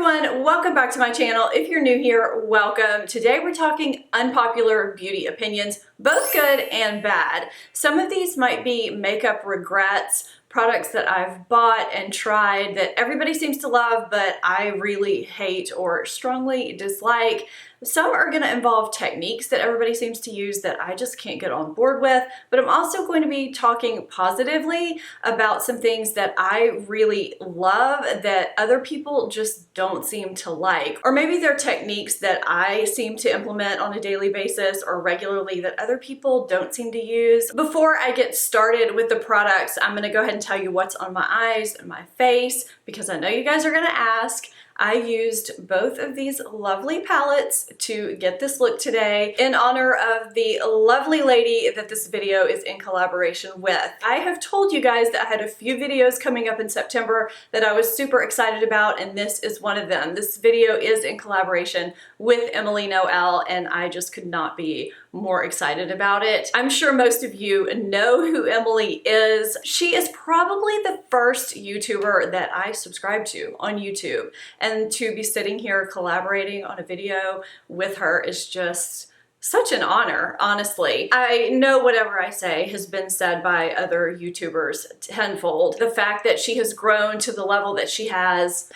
everyone, welcome back to my channel. If you're new here, welcome. Today we're talking unpopular beauty opinions, both good and bad. Some of these might be makeup regrets, products that I've bought and tried that everybody seems to love, but I really hate or strongly dislike. Some are going to involve techniques that everybody seems to use that I just can't get on board with, but I'm also going to be talking positively about some things that I really love that other people just don't seem to like. Or maybe they're techniques that I seem to implement on a daily basis or regularly that other people don't seem to use. Before I get started with the products, I'm going to go ahead and tell you what's on my eyes and my face because I know you guys are going to ask. I used both of these lovely palettes to get this look today in honor of the lovely lady that this video is in collaboration with. I have told you guys that I had a few videos coming up in September that I was super excited about, and this is one of them. This video is in collaboration with Emily Noel, and I just could not be more excited about it. I'm sure most of you know who Emily is. She is probably the first YouTuber that I subscribe to on YouTube, and to be sitting here collaborating on a video with her is just such an honor, honestly. I know whatever I say has been said by other YouTubers tenfold. The fact that she has grown to the level that she has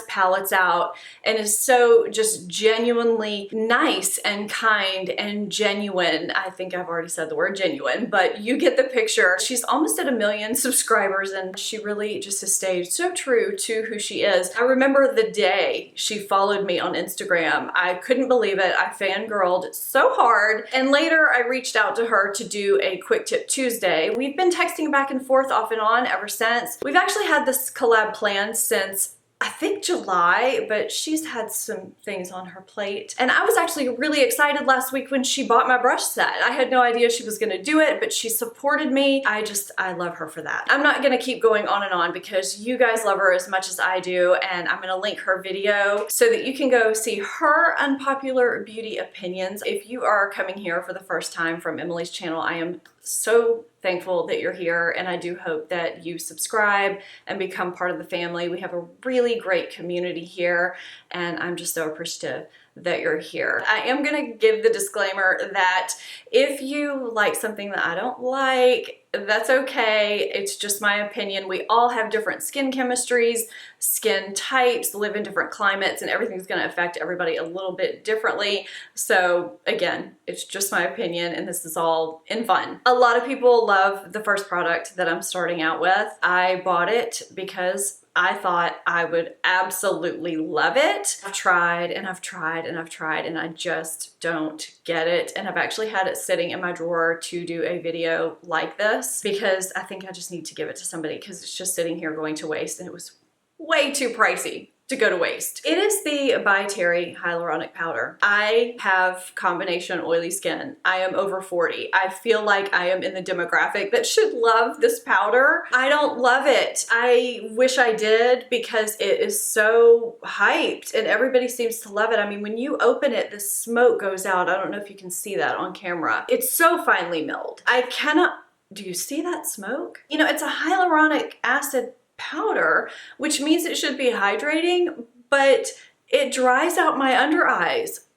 palettes out, and is so just genuinely nice and kind and genuine. I think I've already said the word genuine, but you get the picture. She's almost at 1 million subscribers, and she really just has stayed so true to who she is. I remember the day she followed me on Instagram. I couldn't believe it. I fangirled so hard, and later I reached out to her to do a Quick Tip Tuesday. We've been texting back and forth off and on ever since. We've actually had this collab planned since I think July, but she's had some things on her plate. And I was actually really excited last week when she bought my brush set. I had no idea she was gonna do it, but she supported me. I love her for that. I'm not gonna keep going on and on because you guys love her as much as I do, and I'm gonna link her video so that you can go see her unpopular beauty opinions. If you are coming here for the first time from Emily's channel, I am so thankful that you're here, and I do hope that you subscribe and become part of the family. We have a really great community here, and I'm just so appreciative that you're here. I am gonna give the disclaimer that if you like something that I don't like, that's okay. It's just my opinion. We all have different skin chemistries, skin types, live in different climates, and everything's gonna affect everybody a little bit differently. So again, it's just my opinion, and this is all in fun. A lot of people love the first product that I'm starting out with. I bought it because I thought I would absolutely love it. I've tried and I've tried and I've tried, and I just don't get it. And I've actually had it sitting in my drawer to do a video like this because I think I just need to give it to somebody because it's just sitting here going to waste, and it was way too pricey to go to waste. It is the By Terry Hyaluronic Powder. I have combination oily skin. I am over 40. I feel like I am in the demographic that should love this powder. I don't love it. I wish I did because it is so hyped and everybody seems to love it. I mean, when you open it, the smoke goes out. I don't know if you can see that on camera. It's so finely milled. I cannot, do you see that smoke? You know, it's a hyaluronic acid powder, which means it should be hydrating, but it dries out my under eyes.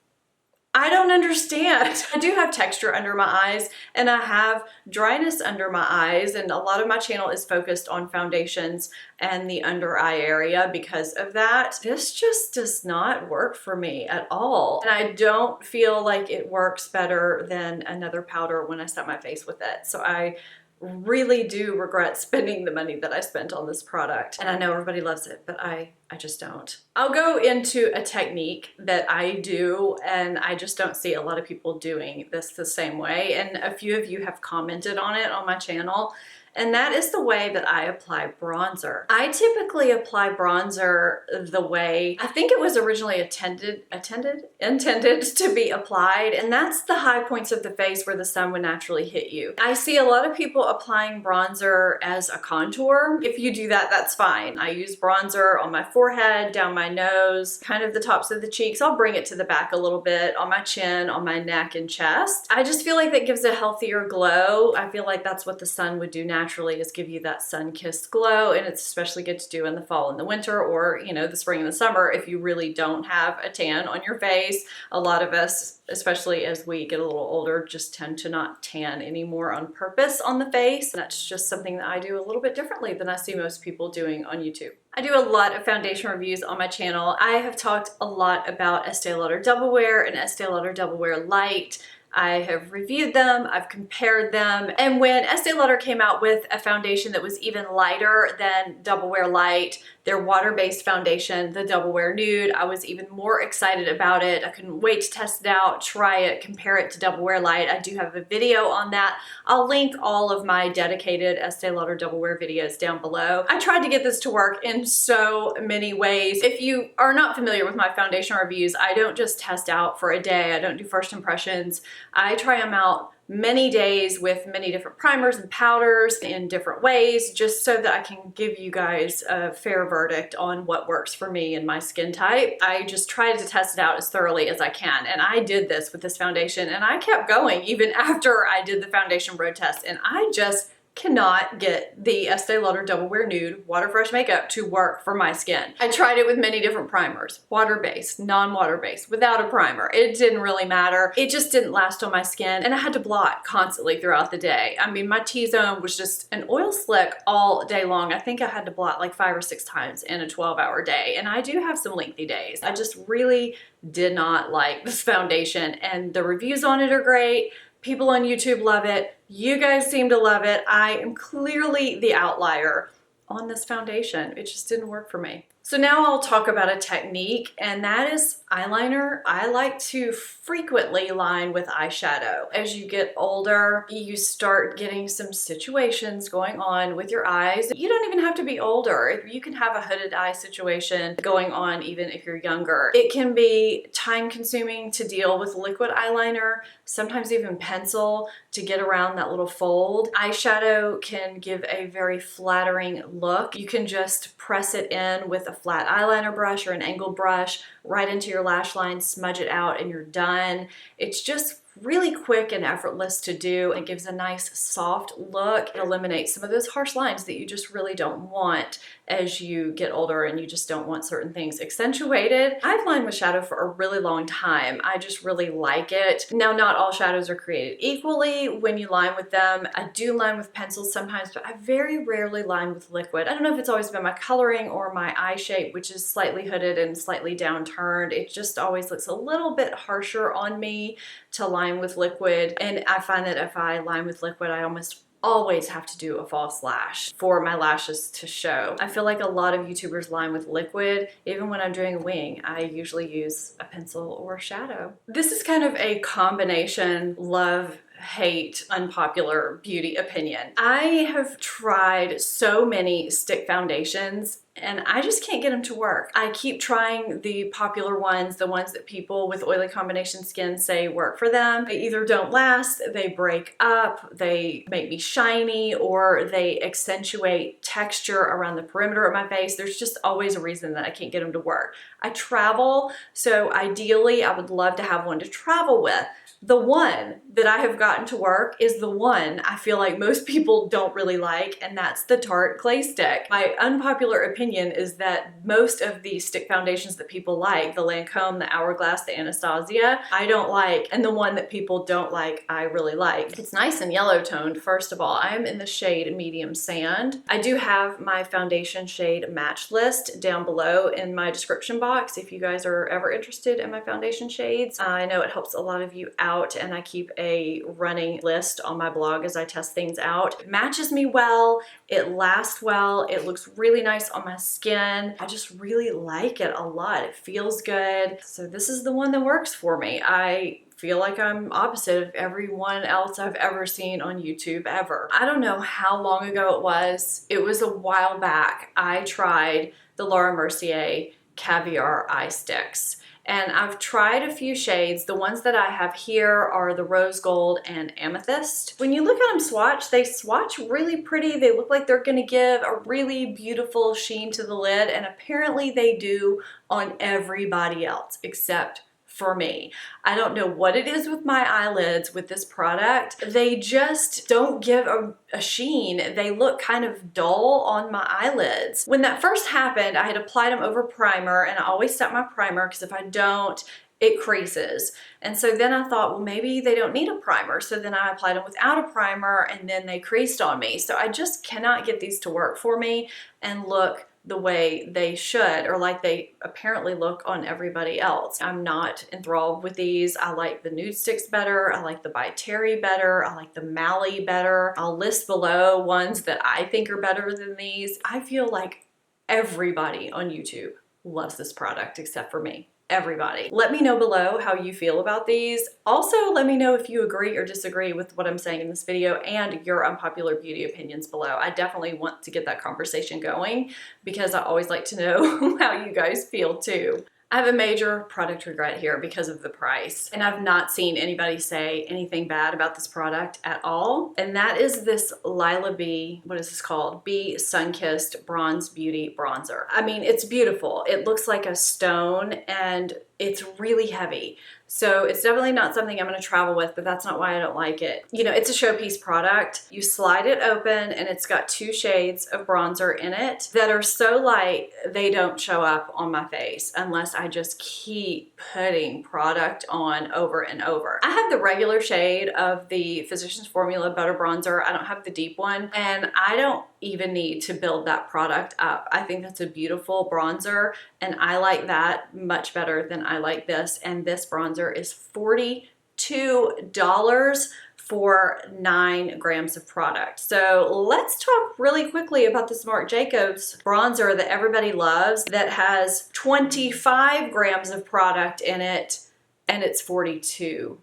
I don't understand. I do have texture under my eyes, and I have dryness under my eyes, and a lot of my channel is focused on foundations and the under eye area because of that. This just does not work for me at all, and I don't feel like it works better than another powder when I set my face with it. So I really do regret spending the money that I spent on this product. And I know everybody loves it, but I just don't. I'll go into a technique that I do, and I just don't see a lot of people doing this the same way. And a few of you have commented on it on my channel. And that is the way that I apply bronzer. I typically apply bronzer the way I think it was originally intended to be applied, and that's the high points of the face where the sun would naturally hit you. I see a lot of people applying bronzer as a contour. If you do that, that's fine. I use bronzer on my forehead, down my nose, kind of the tops of the cheeks. I'll bring it to the back a little bit, on my chin, on my neck and chest. I just feel like that gives a healthier glow. I feel like that's what the sun would do naturally. naturally just give you that sun-kissed glow, and it's especially good to do in the fall and the winter, or you know, the spring and the summer if you really don't have a tan on your face. A lot of us, especially as we get a little older, just tend to not tan anymore on purpose on the face. That's just something that I do a little bit differently than I see most people doing on YouTube. I do a lot of foundation reviews on my channel. I have talked a lot about Estee Lauder Double Wear and Estee Lauder Double Wear Light. I have reviewed them, I've compared them, and when Estee Lauder came out with a foundation that was even lighter than Double Wear Light, their water-based foundation, the Double Wear Nude, I was even more excited about it. I couldn't wait to test it out, try it, compare it to Double Wear Light. I do have a video on that. I'll link all of my dedicated Estee Lauder Double Wear videos down below. I tried to get this to work in so many ways. If you are not familiar with my foundation reviews, I don't just test out for a day. I don't do first impressions. I try them out many days with many different primers and powders in different ways, just so that I can give you guys a fair verdict on what works for me and my skin type. I just try to test it out as thoroughly as I can, and I did this with this foundation, and I kept going even after I did the foundation road test, and I just cannot get the Estee Lauder Double Wear Nude Water Fresh Makeup to work for my skin. I tried it with many different primers, water-based, non-water-based, without a primer. It didn't really matter. It just didn't last on my skin, and I had to blot constantly throughout the day. I mean, my T-zone was just an oil slick all day long. I think I had to blot like 5 or 6 times in a 12-hour day, and I do have some lengthy days. I just really did not like this foundation, and the reviews on it are great. People on YouTube love it. You guys seem to love it. I am clearly the outlier on this foundation. It just didn't work for me. So now I'll talk about a technique, and that is eyeliner. I like to frequently line with eyeshadow. As you get older, you start getting some situations going on with your eyes. You don't even have to be older. You can have a hooded eye situation going on even if you're younger. It can be time-consuming to deal with liquid eyeliner, sometimes even pencil to get around that little fold. Eyeshadow can give a very flattering look. You can just press it in with a flat eyeliner brush or an angled brush right into your lash line, smudge it out, and you're done. It's just really quick and effortless to do. It gives a nice soft look. It eliminates some of those harsh lines that you just really don't want as you get older and you just don't want certain things accentuated. I've lined with shadow for a really long time. I just really like it. Now, not all shadows are created equally when you line with them. I do line with pencils sometimes, but I very rarely line with liquid. I don't know if it's always been my coloring or my eye shape, which is slightly hooded and slightly downturned. It just always looks a little bit harsher on me to line with liquid, and I find that if I line with liquid, I almost always have to do a false lash for my lashes to show. I feel like a lot of YouTubers line with liquid. Even when I'm doing a wing, I usually use a pencil or a shadow. This is kind of a combination love hate unpopular beauty opinion. I have tried so many stick foundations and I just can't get them to work. I keep trying the popular ones, the ones that people with oily combination skin say work for them. They either don't last, they break up, they make me shiny, or they accentuate texture around the perimeter of my face. There's just always a reason that I can't get them to work. I travel, so ideally I would love to have one to travel with. The one that I have gotten to work is the one I feel like most people don't really like, and that's the Tarte Clay Stick. My unpopular opinion is that most of the stick foundations that people like, the Lancome, the Hourglass, the Anastasia, I don't like, and the one that people don't like, I really like. It's nice and yellow toned, first of all. I am in the shade Medium Sand. I do have my foundation shade match list down below in my description box if you guys are ever interested in my foundation shades. I know it helps a lot of you out, and I keep a running list on my blog as I test things out. It matches me well, it lasts well, it looks really nice on my skin. I just really like it a lot. It feels good. So this is the one that works for me. I feel like I'm opposite of everyone else I've ever seen on YouTube ever. I don't know how long ago it was. It was a while back. I tried the Laura Mercier Caviar Eye Sticks. And I've tried a few shades. The ones that I have here are the Rose Gold and Amethyst. When you look at them swatch, they swatch really pretty. They look like they're gonna give a really beautiful sheen to the lid, and apparently they do on everybody else except for me. I don't know what it is with my eyelids with this product. They just don't give a sheen. They look kind of dull on my eyelids. When that first happened, I had applied them over primer, and I always set my primer because if I don't, it creases. And so then I thought, well, maybe they don't need a primer. So then I applied them without a primer, and then they creased on me. So I just cannot get these to work for me and look the way they should, or like they apparently look on everybody else. I'm not enthralled with these. I like the nude sticks better. I like the by Terry better. I like the Mally better. I'll list below ones that I think are better than these. I feel like everybody on YouTube loves this product except for me. Everybody. Let me know below how you feel about these. Also, let me know if you agree or disagree with what I'm saying in this video and your unpopular beauty opinions below. I definitely want to get that conversation going because I always like to know how you guys feel too. I have a major product regret here because of the price, and I've not seen anybody say anything bad about this product at all, and that is this Lila B, what is this called? B Sunkissed Bronze Beauty Bronzer. I mean, it's beautiful. It looks like a stone, and it's really heavy. So it's definitely not something I'm going to travel with, but that's not why I don't like it. You know, it's a showpiece product. You slide it open and it's got 2 shades of bronzer in it that are so light they don't show up on my face unless I just keep putting product on over and over. I have the regular shade of the Physicians Formula Butter Bronzer. I don't have the deep one, and I don't even need to build that product up. I think that's a beautiful bronzer, and I like that much better than I like this. And this bronzer is $42 for 9 grams of product. So let's talk really quickly about this Marc Jacobs bronzer that everybody loves that has 25 grams of product in it, and it's $42.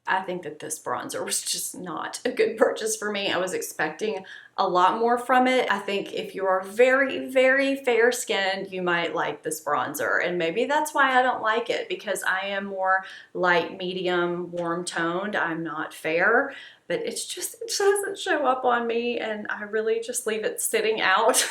I think that this bronzer was just not a good purchase for me. I was expecting a lot more from it. I think if you are very, very fair skinned, you might like this bronzer. And maybe that's why I don't like it, because I am more light, medium, warm toned. I'm not fair, but it doesn't show up on me, and I really just leave it sitting out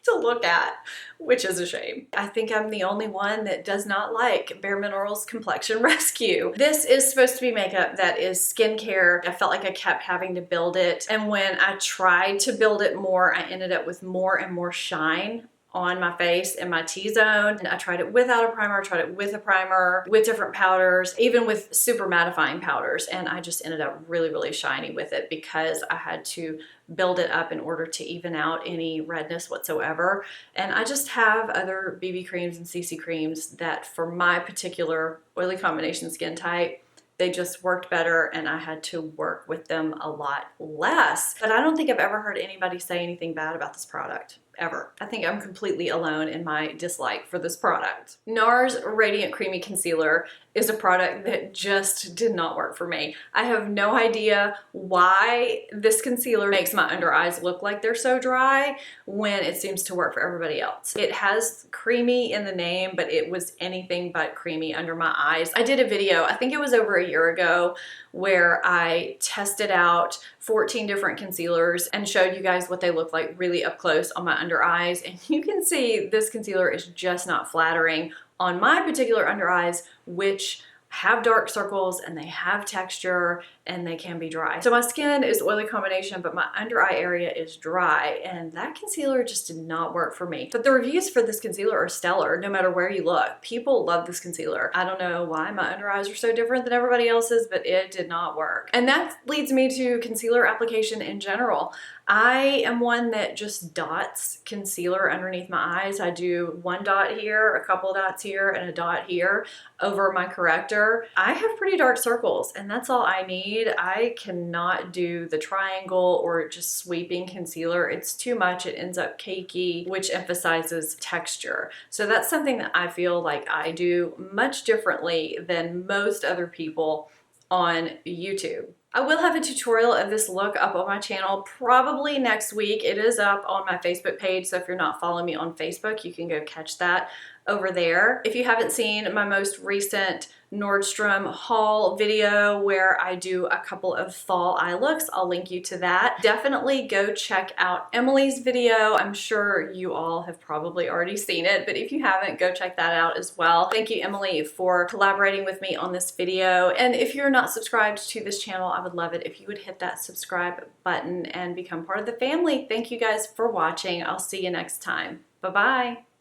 to look at, which is a shame. I think I'm the only one that does not like Bare Minerals Complexion Rescue. This is supposed to be makeup that is skincare. I felt like I kept having to build it, and when I tried to build it more, I ended up with more and more shine on my face and my T-zone. And I tried it without a primer, tried it with a primer, with different powders, even with super mattifying powders. And I just ended up really, really shiny with it because I had to build it up in order to even out any redness whatsoever. And I just have other BB creams and CC creams that for my particular oily combination skin type, they just worked better, and I had to work with them a lot less. But I don't think I've ever heard anybody say anything bad about this product. Ever. I think I'm completely alone in my dislike for this product. NARS Radiant Creamy Concealer is a product that just did not work for me. I have no idea why this concealer makes my under eyes look like they're so dry when it seems to work for everybody else. It has creamy in the name, but it was anything but creamy under my eyes. I did a video, I think it was over a year ago, where I tested out 14 different concealers and showed you guys what they look like really up close on my under eyes. And you can see this concealer is just not flattering on my particular under eyes, which have dark circles and they have texture and they can be dry. So my skin is oily combination, but my under eye area is dry, and that concealer just did not work for me. But the reviews for this concealer are stellar no matter where you look. People love this concealer. I don't know why my under eyes are so different than everybody else's, but it did not work. And that leads me to concealer application in general. I am one that just dots concealer underneath my eyes. I do 1 dot here, a couple dots here, and a dot here over my corrector. I have pretty dark circles, and that's all I need. I cannot do the triangle or just sweeping concealer. It's too much. It ends up cakey, which emphasizes texture. So that's something that I feel like I do much differently than most other people on YouTube. I will have a tutorial of this look up on my channel probably next week. It is up on my Facebook page, so if you're not following me on Facebook, you can go catch that over there. If you haven't seen my most recent Nordstrom haul video where I do a couple of fall eye looks. I'll link you to that. Definitely go check out Emily's video. I'm sure you all have probably already seen it, but if you haven't, go check that out as well. Thank you, Emily, for collaborating with me on this video. And if you're not subscribed to this channel, I would love it if you would hit that subscribe button and become part of the family. Thank you guys for watching. I'll see you next time. Bye-bye.